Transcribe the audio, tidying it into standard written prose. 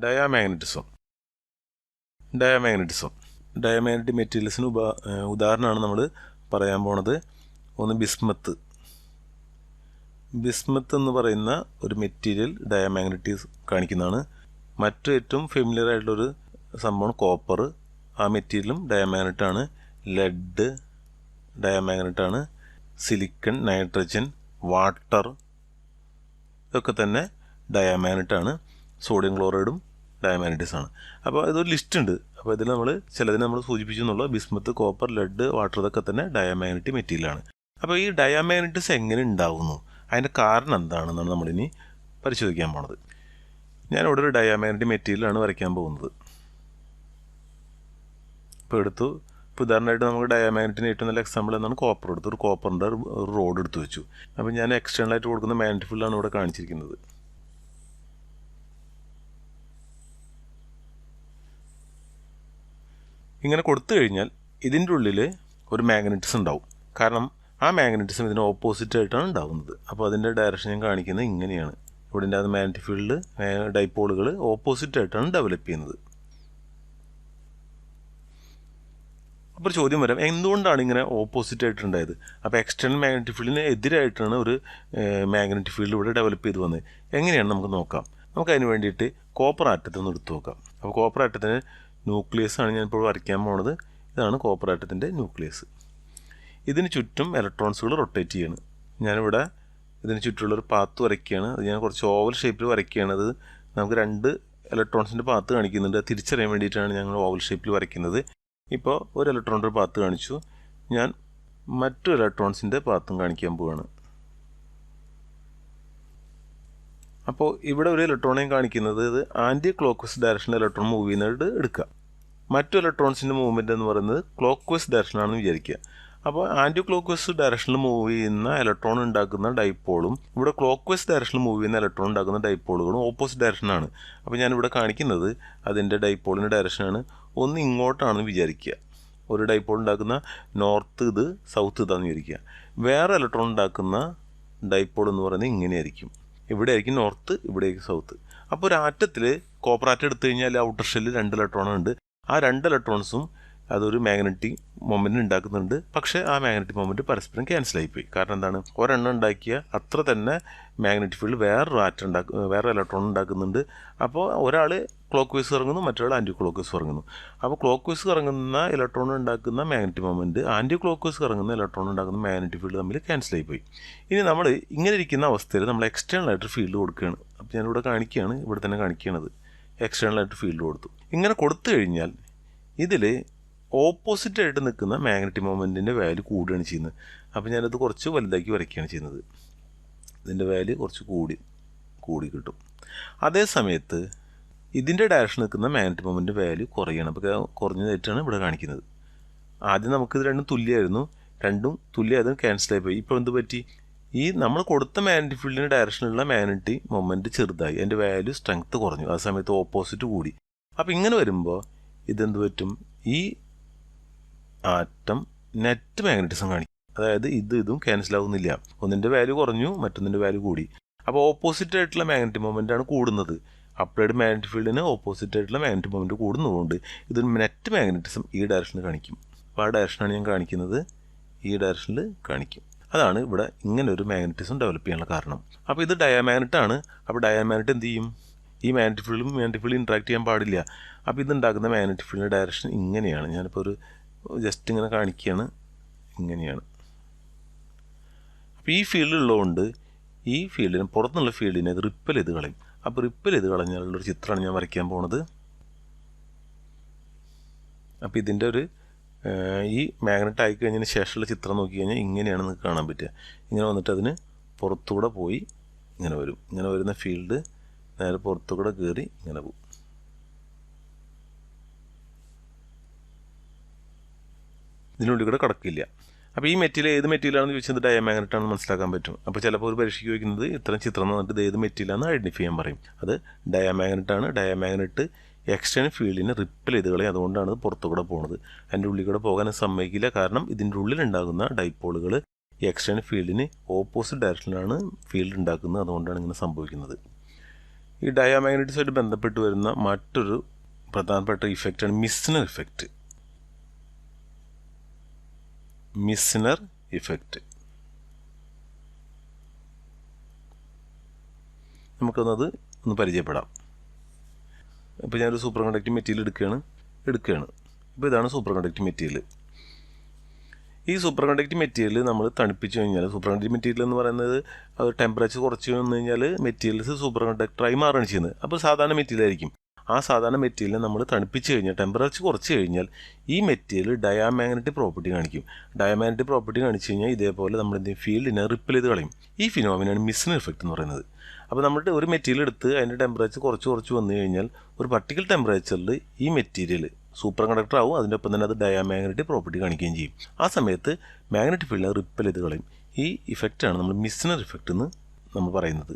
Diamagnetism diamagnetic മെറ്റീരിയൽസിന് ഉദാഹരണമാണ് നമ്മൾ പറയാൻ പോണത്. ഒന്ന് ബിസ്മത്ത് എന്ന് പറയുന്ന ഒരു മെറ്റീരിയൽ ഡയാമാഗ്നറ്റിക് കാണിക്കുന്നതാണ്. മറ്റു ഏറ്റവും ഫെമിലിയർ ആയിട്ടുള്ളൊരു സംഭവമാണ് കോപ്പർ. ആ മെറ്റീരിയലും ഡയാമാഗ്നറ്റാണ്. ലെഡ് ഡയാമാഗ്നറ്റാണ്. സിലിക്കൺ, നൈട്രജൻ, വാട്ടർ ഇതൊക്കെ തന്നെ ഡയാമാഗ്നറ്റാണ്. സോഡിയം ക്ലോറൈഡും ഡയാമാഗ്നറ്റിക്സ് ആണ്. അപ്പോൾ ഇതൊരു ലിസ്റ്റ് ഉണ്ട്. അപ്പോൾ ഇതിൽ നമ്മൾ ചിലതിനെ നമ്മൾ സൂചിപ്പിച്ചു എന്നുള്ള ബിസ്മത്ത്, കോപ്പർ, ലെഡ്, വാട്ടർ ഇതൊക്കെ തന്നെ ഡയാമാഗ്നറ്റിക് മെറ്റീരിയലാണ്. അപ്പോൾ ഈ ഡയാമാഗ്നറ്റിക്സ് എങ്ങനെ ഉണ്ടാകുന്നു, അതിൻ്റെ കാരണം എന്താണെന്നാണ് നമ്മളിനി പരിശോധിക്കാൻ പോണത്. ഞാനിവിടെ ഒരു ഡയാമാഗ്നറ്റിക് മെറ്റീരിയലാണ് വരയ്ക്കാൻ പോകുന്നത്. ഇപ്പോൾ ഉദാഹരണമായിട്ട് നമുക്ക് ഡയാമാഗ്നറ്റിന് ഏറ്റവും നല്ല എക്സാമ്പിൾ എന്നാണ് കോപ്പർ എടുത്തു. ഒരു കോപ്പറിൻ്റെ ഒരു റോഡ് എടുത്തു വെച്ചു. അപ്പോൾ ഞാൻ എക്സ്റ്റേണലായിട്ട് കൊടുക്കുന്ന മാഗ്നറ്റിക് ഫീൽഡാണ് ഇവിടെ കാണിച്ചിരിക്കുന്നത്. ഇങ്ങനെ കൊടുത്തു കഴിഞ്ഞാൽ ഇതിൻ്റെ ഉള്ളിൽ ഒരു മാഗ്നറ്റിസം ഉണ്ടാവും. കാരണം ആ മാഗ്നറ്റിസം ഇതിന് ഓപ്പോസിറ്റ് ആയിട്ടാണ് ഉണ്ടാകുന്നത്. അപ്പോൾ അതിൻ്റെ ഡയറക്ഷൻ ഞാൻ കാണിക്കുന്നത് ഇങ്ങനെയാണ്. ഇവിടെ അത് മാഗ്നറ്റിക് ഫീൽഡ് ഡൈപോളുകൾ ഓപ്പോസിറ്റ് ആയിട്ടാണ് ഡെവലപ്പ് ചെയ്യുന്നത്. അപ്പോൾ ചോദ്യം വരാം, എന്തുകൊണ്ടാണ് ഇങ്ങനെ ഓപ്പോസിറ്റ് ആയിട്ടുണ്ടായത്? അപ്പോൾ എക്സ്റ്റേണൽ മാഗ്നറ്റിക് ഫീൽഡിന് എതിരായിട്ടാണ് ഒരു മാഗ്നറ്റിക് ഫീൽഡ് ഇവിടെ ഡെവലപ്പ് ചെയ്ത് വന്നത്. എങ്ങനെയാണ് നമുക്ക് നോക്കാം. നമുക്ക് അതിന് വേണ്ടിയിട്ട് കോപ്പർ ആറ്റത്തൊന്ന് എടുത്തു നോക്കാം. അപ്പോൾ കോപ്പർ ആറ്റത്തിന് ന്യൂക്ലിയസ് ആണ് ഞാനിപ്പോൾ വരയ്ക്കാൻ പോണത്. ഇതാണ് കോപ്പർ ആറ്റത്തിൻ്റെ ന്യൂക്ലിയസ്. ഇതിന് ചുറ്റും ഇലക്ട്രോൺസുകൾ റൊട്ടേറ്റ് ചെയ്യാണ്. ഞാനിവിടെ ഇതിന് ചുറ്റുമുള്ളൊരു പാത്ത് വരയ്ക്കുകയാണ്. അത് ഞാൻ കുറച്ച് ഓവൽ ഷേപ്പിൽ വരയ്ക്കുകയാണ്. അത് നമുക്ക് 2 ഇലക്ട്രോൺസിൻ്റെ പാത്ത് കാണിക്കുന്നുണ്ട്. അത് തിരിച്ചറിയാൻ വേണ്ടിയിട്ടാണ് ഞങ്ങൾ ഓവൽ ഷേപ്പിൽ വരയ്ക്കുന്നത്. ഇപ്പോൾ ഒരു ഇലക്ട്രോണിൻ്റെ പാത്ത് കാണിച്ചു. ഞാൻ മറ്റു ഇലക്ട്രോൺസിൻ്റെ പാത്തും കാണിക്കാൻ പോവുകയാണ്. അപ്പോൾ ഇവിടെ ഒരു ഇലക്ട്രോണേയും കാണിക്കുന്നത് ഇത് ആൻറ്റി ക്ലോക്ക് വൈസ് ഡയറക്ഷനിൽ ഇലക്ട്രോൺ മൂവ് ചെയ്യുന്നത് എടുക്കുക. മറ്റു ഇലക്ട്രോൺസിൻ്റെ മൂവ്മെൻറ്റ് എന്ന് പറയുന്നത് ക്ലോക്ക് വൈസ് ഡയറക്ഷനാണെന്ന് വിചാരിക്കുക. അപ്പോൾ ആൻറ്റി ക്ലോക്ക് വൈസ് ഡയറക്ഷനിൽ മൂവ് ചെയ്യുന്ന ഇലക്ട്രോൺ ഉണ്ടാക്കുന്ന ഡൈപോളും ഇവിടെ ക്ലോക്ക് വൈസ് ഡയറക്ഷനിൽ മൂവ് ചെയ്യുന്ന ഇലക്ട്രോൺ ഉണ്ടാക്കുന്ന ഡൈപോളുകളും ഓപ്പോസിറ്റ് ഡയറക്ഷനാണ്. അപ്പോൾ ഞാനിവിടെ കാണിക്കുന്നത് അതിൻ്റെ ഡൈപോളിൻ്റെ ഡയറക്ഷനാണ്. ഒന്ന് ഇങ്ങോട്ടാണെന്ന് വിചാരിക്കുക. ഒരു ഡൈപോൾ ഉണ്ടാക്കുന്ന നോർത്ത് ഇത്, സൗത്ത് ഇതാണെന്ന് വിചാരിക്കുക. വേറെ ഇലക്ട്രോൺ ഉണ്ടാക്കുന്ന ഡൈപോൾ എന്ന് പറയുന്നത് ഇങ്ങനെയായിരിക്കും. ഇവിടെ ആയിരിക്കും നോർത്ത്, ഇവിടെ ആയിരിക്കും സൗത്ത്. അപ്പോൾ ഒരു ആറ്റത്തിൽ കോപ്പർ ആറ്റം എടുത്തു കഴിഞ്ഞാൽ ഔട്ടർ ഷെല്ലിൽ 2 ഇലക്ട്രോണുണ്ട്. ആ 2 ഇലക്ട്രോൺസും അതൊരു മാഗ്നറ്റിക് മൊമെൻ്റ് ഉണ്ടാക്കുന്നുണ്ട്. പക്ഷേ ആ മാഗ്നറ്റിക് മൊമെൻറ്റ് പരസ്പരം ക്യാൻസലായിപ്പോയി. കാരണം എന്താണ്? ഒരെണ്ണം ഉണ്ടാക്കിയ അത്ര തന്നെ മാഗ്നറ്റിക് ഫീൽഡ് വേറെ ഇലക്ട്രോൺ ഉണ്ടാക്കുന്നുണ്ട്. അപ്പോൾ ഒരാൾ ക്ലോക്ക് വൈസ് ഇറങ്ങുന്നു, മറ്റൊരാൾ ആൻറ്റി ക്ലോക്ക് വൈസ് ഇറങ്ങുന്നു. അപ്പോൾ ക്ലോക്ക് വൈസ് ഇറങ്ങുന്ന ഇലക്ട്രോൺ ഉണ്ടാക്കുന്ന magnetic moment anti clock vice ഇറങ്ങുന്ന ഇലക്ട്രോൺ ഉണ്ടാക്കുന്ന മാഗ്നറ്റിക് ഫീൽഡ് തമ്മിൽ ക്യാൻസലായിപ്പോയി. ഇനി നമ്മൾ ഇങ്ങനെ ഇരിക്കുന്ന അവസ്ഥയിൽ നമ്മൾ എക്സ്റ്റേണലായിട്ട് ഫീൽഡ് കൊടുക്കുകയാണ്. അപ്പോൾ ഞാനിവിടെ കാണിക്കുകയാണ്, ഇവിടെ തന്നെ കാണിക്കുകയാണത്. എക്സ്റ്റേണലായിട്ട് ഫീൽഡ് കൊടുത്തു. ഇങ്ങനെ കൊടുത്തു കഴിഞ്ഞാൽ ഇതിൽ ഓപ്പോസിറ്റായിട്ട് നിൽക്കുന്ന മാഗ്നറ്റിക് മൊമെൻറ്റിൻ്റെ വാല്യൂ കൂടുകയാണ് ചെയ്യുന്നത്. അപ്പോൾ ഞാനത് കുറച്ച് വലുതാക്കി വരയ്ക്കുകയാണ് ചെയ്യുന്നത്. ഇതിൻ്റെ വാല്യൂ കുറച്ച് കൂടി കിട്ടും. അതേ സമയത്ത് ഇതിൻ്റെ ഡയറക്ഷൻ നിൽക്കുന്ന മാഗ്നറ്റിക് മൊമെൻറ്റ് വാല്യൂ കുറയണം. അപ്പോൾ കുറഞ്ഞതായിട്ടാണ് ഇവിടെ കാണിക്കുന്നത്. ആദ്യം നമുക്കിത് രണ്ടും തുല്യമായിരുന്നു. രണ്ടും തുല്യമായതും ക്യാൻസലായി പോയി. ഇപ്പോൾ എന്ത് പറ്റി? ഈ നമ്മൾ കൊടുത്ത മാഗ്നറ്റിക് ഫീൽഡിൻ്റെ ഡയറക്ഷനിലുള്ള മാഗ്നറ്റിക് മൊമെൻറ്റ് ചെറുതായി, അതിൻ്റെ വാല്യൂ സ്ട്രെങ്ത്ത് കുറഞ്ഞു. ആ സമയത്ത് ഓപ്പോസിറ്റ് കൂടി. അപ്പോൾ ഇങ്ങനെ വരുമ്പോൾ ഇതെന്ത് പറ്റും? ഈ ആറ്റം നെറ്റ് മാഗ്നറ്റിസം കാണിക്കും. അതായത് ഇതും ക്യാൻസൽ ആവുന്നില്ല. ഒന്നിൻ്റെ വാല്യൂ കുറഞ്ഞു, മറ്റൊന്നിൻ്റെ വാല്യൂ കൂടി. അപ്പോൾ ഓപ്പോസിറ്റ് ആയിട്ടുള്ള മാഗ്നറ്റിക് മൊമെൻ്റ് ആണ് കൂടുന്നത്. അപ്ലൈഡ് മാഗ്നറ്റിക് ഫീൽഡിന് ഓപ്പോസിറ്റ് ആയിട്ടുള്ള മാഗ്നറ്റിക് മൊമെൻറ്റ് കൂടുന്നതുകൊണ്ട് ഇതൊരു നെറ്റ് മാഗ്നറ്റിസം ഈ ഡയറക്ഷനിൽ കാണിക്കും. അപ്പോൾ ആ ഡയറക്ഷനാണ് ഞാൻ കാണിക്കുന്നത്. ഈ ഡയറക്ഷനിൽ കാണിക്കും. അതാണ് ഇവിടെ ഇങ്ങനെ ഒരു മാഗ്നറ്റിസം ഡെവലപ്പ് ചെയ്യാനുള്ള കാരണം. അപ്പോൾ ഇത് ഡയാമാഗ്നറ്റാണ്. അപ്പോൾ ഡയാമാഗ്നറ്റ് എന്ത് ചെയ്യും? ഈ മാഗ്നറ്റിക് ഫീൽഡ് ഇൻട്രാക്ട് ചെയ്യാൻ പാടില്ല. അപ്പോൾ ഇതുണ്ടാക്കുന്ന മാഗ്നറ്റിക് ഫീൽഡിൻ്റെ ഡയറക്ഷൻ ഇങ്ങനെയാണ്. ഞാനിപ്പോൾ ഒരു ജസ്റ്റ് ഇങ്ങനെ കാണിക്കുകയാണ്. ഇങ്ങനെയാണ്. അപ്പോൾ ഈ ഫീൽഡ് ഉള്ളതുകൊണ്ട് ഈ ഫീൽഡിന് പുറത്തുനിന്നുള്ള ഫീൽഡിനെ അത് റിപ്പൽ ചെയ്ത് കളയും. അപ്പോൾ റിപ്പൽ ചെയ്ത് കളഞ്ഞാലുള്ളൊരു ചിത്രമാണ് ഞാൻ വരയ്ക്കാൻ പോകുന്നത്. അപ്പോൾ ഇതിൻ്റെ ഒരു ഈ മാഗ്നറ്റ് ആയി കഴിഞ്ഞതിന് ശേഷമുള്ള ചിത്രം നോക്കി കഴിഞ്ഞാൽ ഇങ്ങനെയാണ് നിങ്ങൾക്ക് കാണാൻ പറ്റുക. ഇങ്ങനെ വന്നിട്ട് അതിന് പുറത്തുകൂടെ പോയി ഇങ്ങനെ വരും. ഇങ്ങനെ വരുന്ന ഫീൽഡ് നേരെ പുറത്തുകൂടെ കയറി ഇങ്ങനെ പോകും. ഇതിനുള്ളിൽ കൂടെ കടക്കില്ല. അപ്പോൾ ഈ മെറ്റീരിയൽ ഏത് മെറ്റീരിയലാണെന്ന് ചോദിച്ചത് ഡയാമാഗ്നറ്റ് ആണെന്ന് മനസ്സിലാക്കാൻ പറ്റും. അപ്പോൾ ചിലപ്പോൾ ഒരു പരീക്ഷയ്ക്ക് ചോദിക്കുന്നത് ഇത്തരം ചിത്രം വന്നിട്ട് ഇത് ഏത് മെറ്റീരിയലാണെന്ന് ഐഡൻറ്റിഫൈ ചെയ്യാൻ പറയും. അത് ഡയാമാഗ്നറ്റ് ആണ്. ഡയാമാഗ്നറ്റ് എക്സ്റ്റേണൽ ഫീൽഡിനെ റിപ്പൽ ചെയ്ത് കളയും. അതുകൊണ്ടാണ് പുറത്തുകൂടെ പോകുന്നത്. അതിൻ്റെ ഉള്ളിൽ കൂടെ പോകാൻ സമ്മതിക്കില്ല. കാരണം ഇതിൻ്റെ ഉള്ളിലുണ്ടാകുന്ന ഡൈപോളുകൾ ഈ എക്സ്റ്റേണൽ ഫീൽഡിന് ഓപ്പോസിറ്റ് ഡയറക്ഷനിലാണ് ഫീൽഡ് ഉണ്ടാക്കുന്നത്. അതുകൊണ്ടാണ് ഇങ്ങനെ സംഭവിക്കുന്നത്. ഈ ഡയാമാഗ്നറ്റിസമായിട്ട് ബന്ധപ്പെട്ട് വരുന്ന മറ്റൊരു പ്രധാനപ്പെട്ട ഇഫക്റ്റാണ് മിസ്നർ ഇഫക്റ്റ്. മിസ്നർ ഇഫക്റ്റ് നമുക്കൊന്നത് ഒന്ന് പരിചയപ്പെടാം. ഇപ്പോൾ ഞാനൊരു സൂപ്പർ കണ്ടക്റ്റിംഗ് മെറ്റീരിയൽ എടുക്കുകയാണ്. ഇപ്പോൾ ഇതാണ് സൂപ്പർ കണ്ടക്റ്റിംഗ് മെറ്റീരിയൽ. ഈ സൂപ്പർ കണ്ടക്റ്റിംഗ് മെറ്റീരിയൽ നമ്മൾ തണുപ്പിച്ച് കഴിഞ്ഞാൽ, സൂപ്പർ കണ്ടക്റ്റിംഗ് മെറ്റീരിയൽ എന്ന് പറയുന്നത് അത് ടെമ്പറേച്ചർ കുറച്ച് വന്നു കഴിഞ്ഞാൽ മെറ്റീരിയൽസ് സൂപ്പർ കണ്ടക്ടറായി മാറുകയാണ് ചെയ്യുന്നത്. അപ്പോൾ സാധാരണ മെറ്റീരിയൽ ആയിരിക്കും. ആ സാധാരണ മെറ്റീരിയലിനെ നമ്മൾ തണുപ്പിച്ച് കഴിഞ്ഞാൽ, ടെമ്പറേച്ചർ കുറച്ച് കഴിഞ്ഞാൽ ഈ മെറ്റീരിയൽ ഡയാമാഗ്നറ്റിക് പ്രോപ്പർട്ടി കാണിക്കും. ഡയാമാഗ്നറ്റിക് പ്രോപ്പർട്ടി കാണിച്ച് കഴിഞ്ഞാൽ ഇതേപോലെ നമ്മൾ ഫീൽഡിനെ റിപ്പൽ ചെയ്ത് കളയും. ഈ ഫിനോമിനയാണ് മിസ്നർ ഇഫക്റ്റ് എന്ന് പറയുന്നത്. അപ്പോൾ നമ്മുടെ ഒരു മെറ്റീരിയൽ എടുത്ത് അതിൻ്റെ ടെമ്പറേച്ചർ കുറച്ച് വന്നു കഴിഞ്ഞാൽ ഒരു പർട്ടിക്കുലർ ടെമ്പറേച്ചറിൽ ഈ മെറ്റീരിയൽ സൂപ്പർ കണ്ടക്ടർ ആവും. അതിൻ്റെ ഒപ്പം തന്നെ അത് ഡയാമാഗ്നറ്റിക് പ്രോപ്പർട്ടി കാണിക്കുകയും ചെയ്യും. ആ സമയത്ത് മാഗ്നറ്റിക് ഫീൽഡിനെ റിപ്പൽ ചെയ്ത് കളയും. ഈ ഇഫക്റ്റാണ് നമ്മൾ മിസ്നർ ഇഫക്റ്റ് എന്ന് നമ്മൾ പറയുന്നത്.